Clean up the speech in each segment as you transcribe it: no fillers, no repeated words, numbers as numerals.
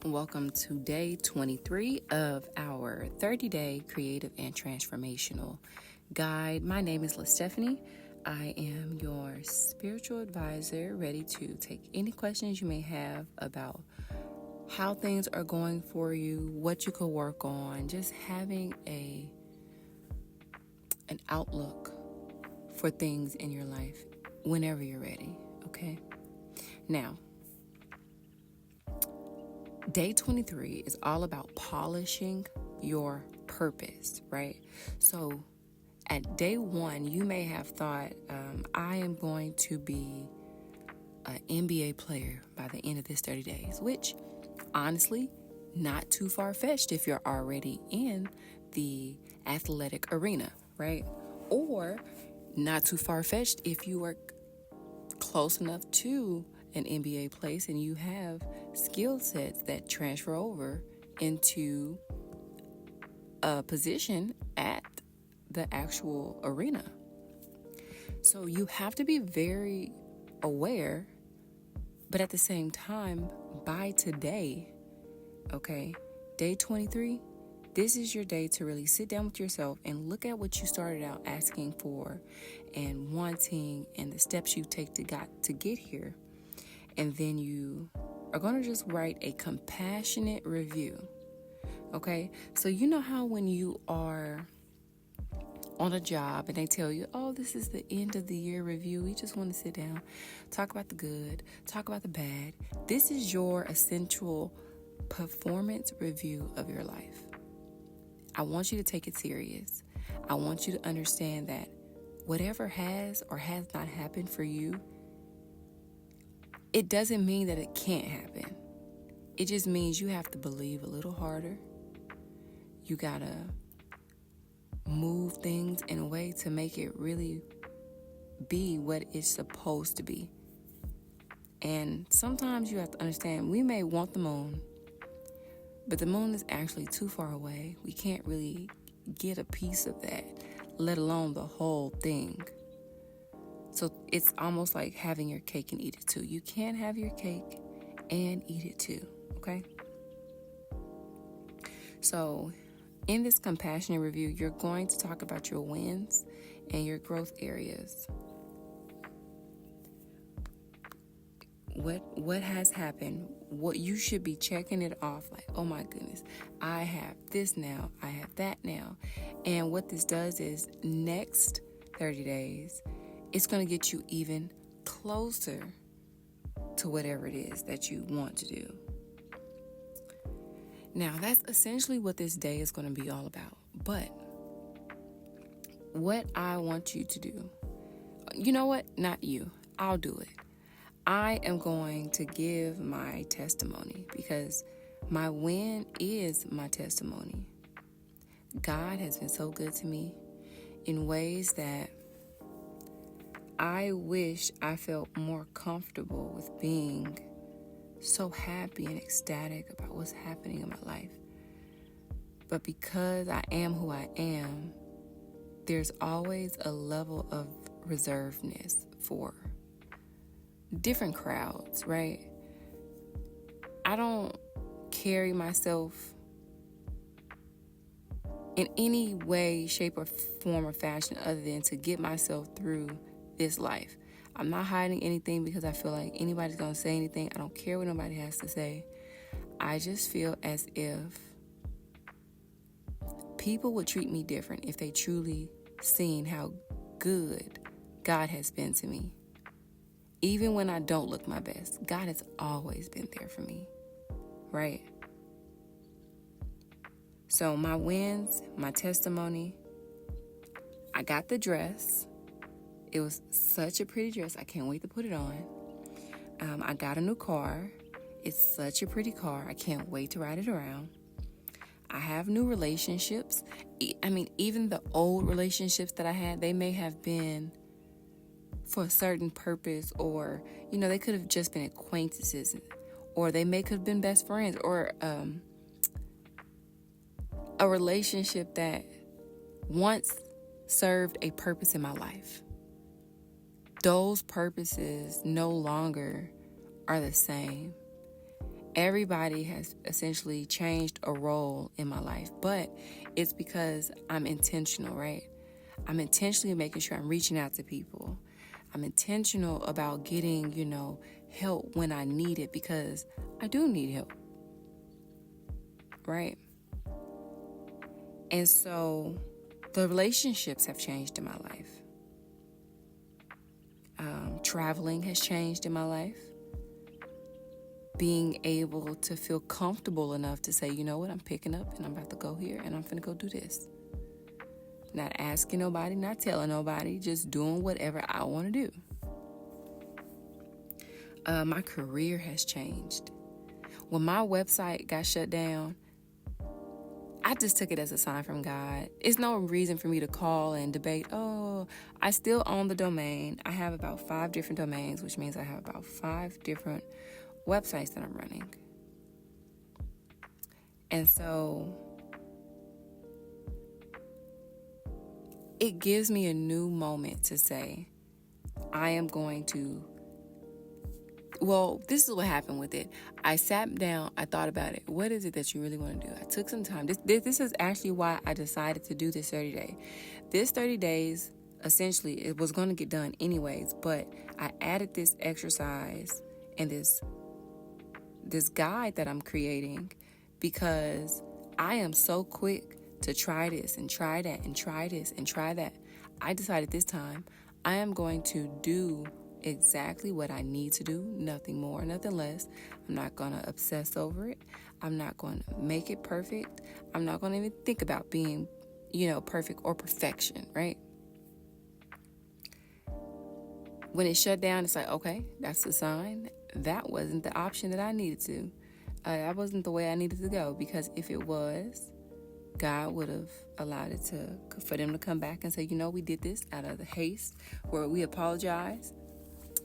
Welcome to day 23 of our 30-day creative and transformational guide. My name is LaStephanie. I am your spiritual advisor, ready to take any questions you may have about how things are going for you, what you could work on, just having an outlook for things in your life whenever you're ready, okay? Now, day 23 is all about polishing your purpose, right? So at day 1, you may have thought, I am going to be an NBA player by the end of this 30 days, which honestly, not too far-fetched if you're already in the athletic arena, right? Or not too far-fetched if you are close enough to an NBA place and you have skill sets that transfer over into a position at the actual arena. So you have to be very aware, but at the same time, by today, okay, day 23, this is your day to really sit down with yourself and look at what you started out asking for and wanting and the steps you take to get here. And then you are going to just write a compassionate review, okay? So you know how when you are on a job and they tell you, oh, this is the end of the year review. We just want to sit down, talk about the good, talk about the bad. This is your essential performance review of your life. I want you to take it serious. I want you to understand that whatever has or has not happened for you, it doesn't mean that it can't happen. It just means you have to believe a little harder. You gotta move things in a way to make it really be what it's supposed to be. And sometimes you have to understand, we may want the moon, but the moon is actually too far away. We can't really get a piece of that, let alone the whole thing. So it's almost like having your cake and eat it too. You can't have your cake and eat it too, okay? So in this compassionate review, you're going to talk about your wins and your growth areas. What has happened? What you should be checking it off like, oh my goodness, I have this now, I have that now. And what this does is next 30 days, it's going to get you even closer to whatever it is that you want to do. Now, that's essentially what this day is going to be all about. But what I want you to do, you know what? Not you. I'll do it. I am going to give my testimony because my win is my testimony. God has been so good to me in ways that I wish I felt more comfortable with being so happy and ecstatic about what's happening in my life. But because I am who I am, there's always a level of reservedness for different crowds, right? I don't carry myself in any way, shape, or form or fashion other than to get myself through this life. I'm not hiding anything because I feel like anybody's going to say anything. I don't care what nobody has to say. I just feel as if people would treat me different if they truly seen how good God has been to me. Even when I don't look my best, God has always been there for me, right? So my wins, my testimony, I got the dress. It was such a pretty dress. I can't wait to put it on. I got a new car. It's such a pretty car. I can't wait to ride it around. I have new relationships. I mean, even the old relationships that I had, they may have been for a certain purpose, or, you know, they could have just been acquaintances, or they could have been best friends, or a relationship that once served a purpose in my life. Those purposes no longer are the same. Everybody has essentially changed a role in my life, but it's because I'm intentional, right? I'm intentionally making sure I'm reaching out to people. I'm intentional about getting, help when I need it, because I do need help, right? And so the relationships have changed in my life. Traveling has changed in my life. Being able to feel comfortable enough to say, you know what, I'm picking up and I'm about to go here and I'm finna go do this. Not asking nobody, not telling nobody, just doing whatever I want to do. My career has changed. When my website got shut down, I just took it as a sign from God. It's no reason for me to call and debate, I still own the domain. I have about 5 different domains, which means I have about 5 different websites that I'm running. And so it gives me a new moment to say, I am going to, this is what happened with it. I sat down, I thought about it. What is it that you really want to do? I took some time. This is actually why I decided to do this 30 day. This 30 days, essentially, it was going to get done anyways, but I added this exercise and this guide that I'm creating because I am so quick to try this and try that and try this and try that. I decided this time I am going to do exactly what I need to do, nothing more, nothing less. I'm not going to obsess over it. I'm not going to make it perfect. I'm not going to even think about being, perfect or perfection, right? When it shut down, it's like, okay, that's a sign. That wasn't the option that I needed to. That wasn't the way I needed to go, because if it was, God would have allowed it for them to come back and say, we did this out of the haste, where we apologize.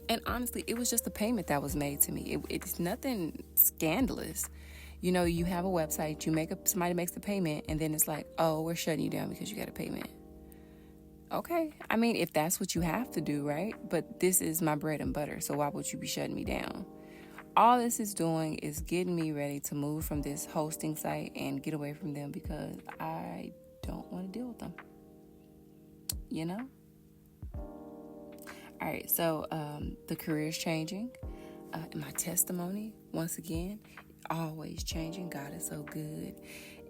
And honestly, it was just a payment that was made to me. It's nothing scandalous. You have a website, somebody makes the payment, and then it's like, oh, we're shutting you down because you got a payment. Okay, I mean, if that's what you have to do, right? But this is my bread and butter, so why would you be shutting me down? All this is doing is getting me ready to move from this hosting site and get away from them, because I don't want to deal with them. All right, so the career is changing. My testimony, once again, always changing. God is so good.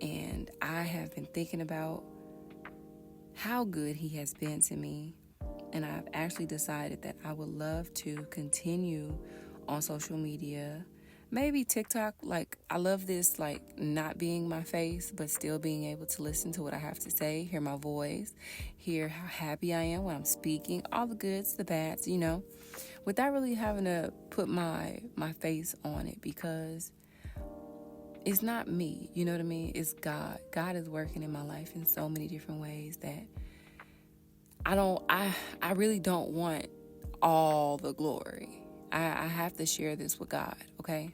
And I have been thinking about how good he has been to me. And I've actually decided that I would love to continue on social media. Maybe TikTok. I love this, not being my face, but still being able to listen to what I have to say, hear my voice, hear how happy I am when I'm speaking, all the goods, the bads, without really having to put my face on it, because it's not me, you know what I mean? It's God. God is working in my life in so many different ways that I really don't want all the glory. I have to share this with God, okay?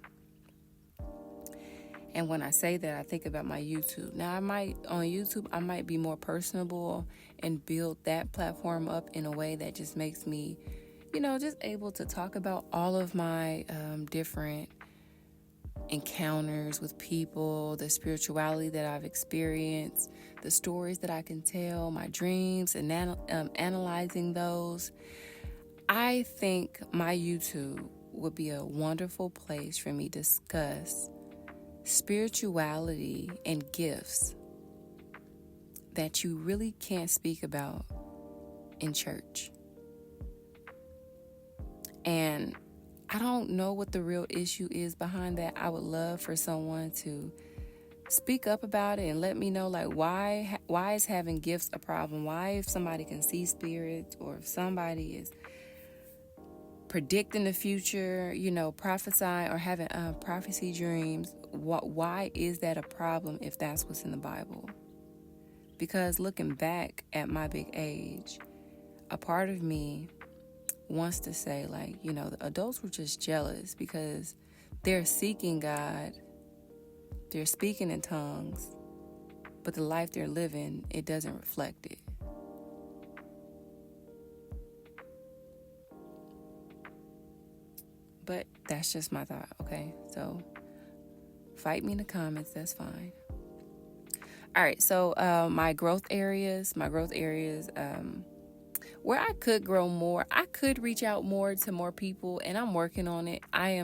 And when I say that, I think about my YouTube. Now, on YouTube, I might be more personable and build that platform up in a way that just makes me, just able to talk about all of my different encounters with people, the spirituality that I've experienced, the stories that I can tell, my dreams, and analyzing those. I think my YouTube would be a wonderful place for me to discuss spirituality and gifts that you really can't speak about in church. And I don't know what the real issue is behind that. I would love for someone to speak up about it and let me know, why is having gifts a problem? Why, if somebody can see spirits, or if somebody is predicting the future, prophesying or having prophecy dreams, why is that a problem if that's what's in the Bible? Because looking back at my big age, a part of me wants to say, the adults were just jealous because they're seeking God, they're speaking in tongues, but the life they're living, it doesn't reflect it. But that's just my thought, okay? So fight me in the comments. That's fine. All right, so my growth areas, where I could grow more, I could reach out more to more people, and I'm working on it. I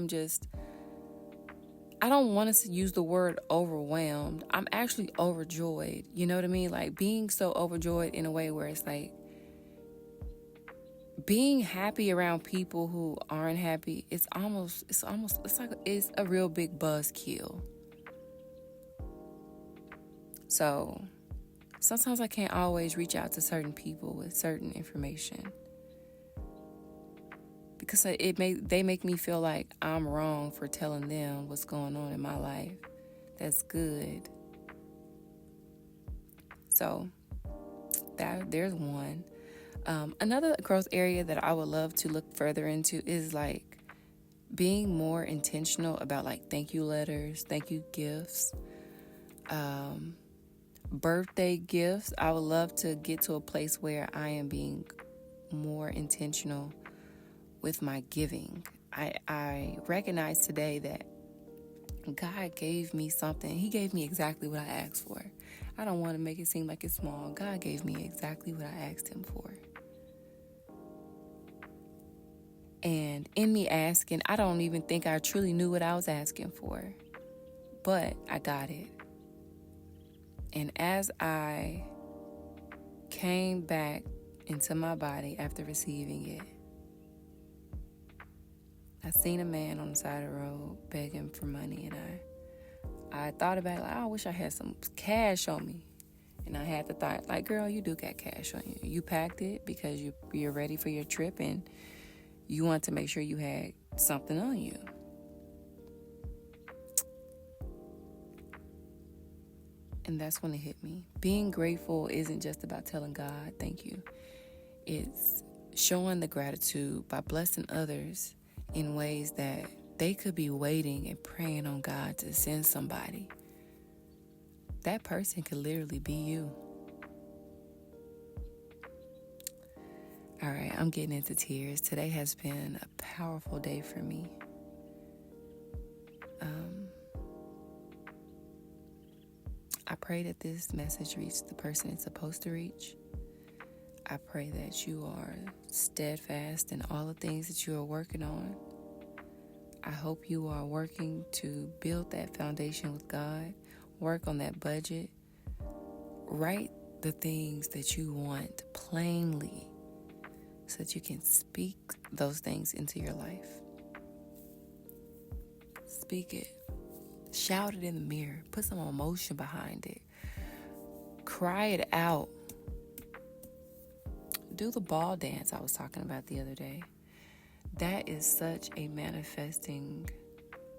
don't want to use the word overwhelmed. I'm actually overjoyed. You know what I mean? Like being so overjoyed in a way where it's like being happy around people who aren't happy. It's a real big buzzkill. So sometimes I can't always reach out to certain people with certain information because they make me feel like I'm wrong for telling them what's going on in my life. That's good. So there's one. Another growth area that I would love to look further into is like being more intentional about like thank you letters, thank you gifts, birthday gifts. I would love to get to a place where I am being more intentional with my giving. I recognize today that God gave me something. He gave me exactly what I asked for. I don't want to make it seem like it's small. God gave me exactly what I asked him for. And in me asking, I don't even think I truly knew what I was asking for. But I got it. And as I came back into my body after receiving it, I seen a man on the side of the road begging for money, and I thought about it like, I wish I had some cash on me. And I had the thought, like, girl, you do got cash on you. You packed it because you're ready for your trip, and you want to make sure you had something on you. And that's when it hit me. Being grateful isn't just about telling God thank you. It's showing the gratitude by blessing others in ways that they could be waiting and praying on God to send somebody. That person could literally be you. All right, I'm getting into tears. Today has been a powerful day for me. I pray that this message reaches the person it's supposed to reach. I pray that you are steadfast in all the things that you are working on. I hope you are working to build that foundation with God, work on that budget, write the things that you want plainly so that you can speak those things into your life. Speak it. Shout it in the mirror. Put some emotion behind it. Cry it out. Do the ball dance I was talking about the other day. That is such a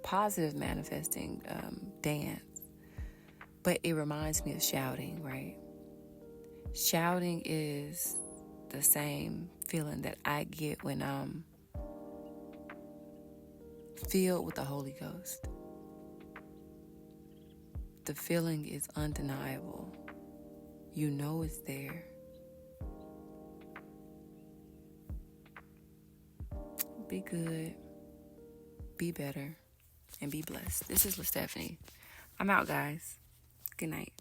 positive manifesting dance. But it reminds me of shouting, right? Shouting is the same feeling that I get when I'm filled with the Holy Ghost. The feeling is undeniable. You know it's there. Be good, be better, and be blessed. This is LaStephanie. I'm out, guys. Good night.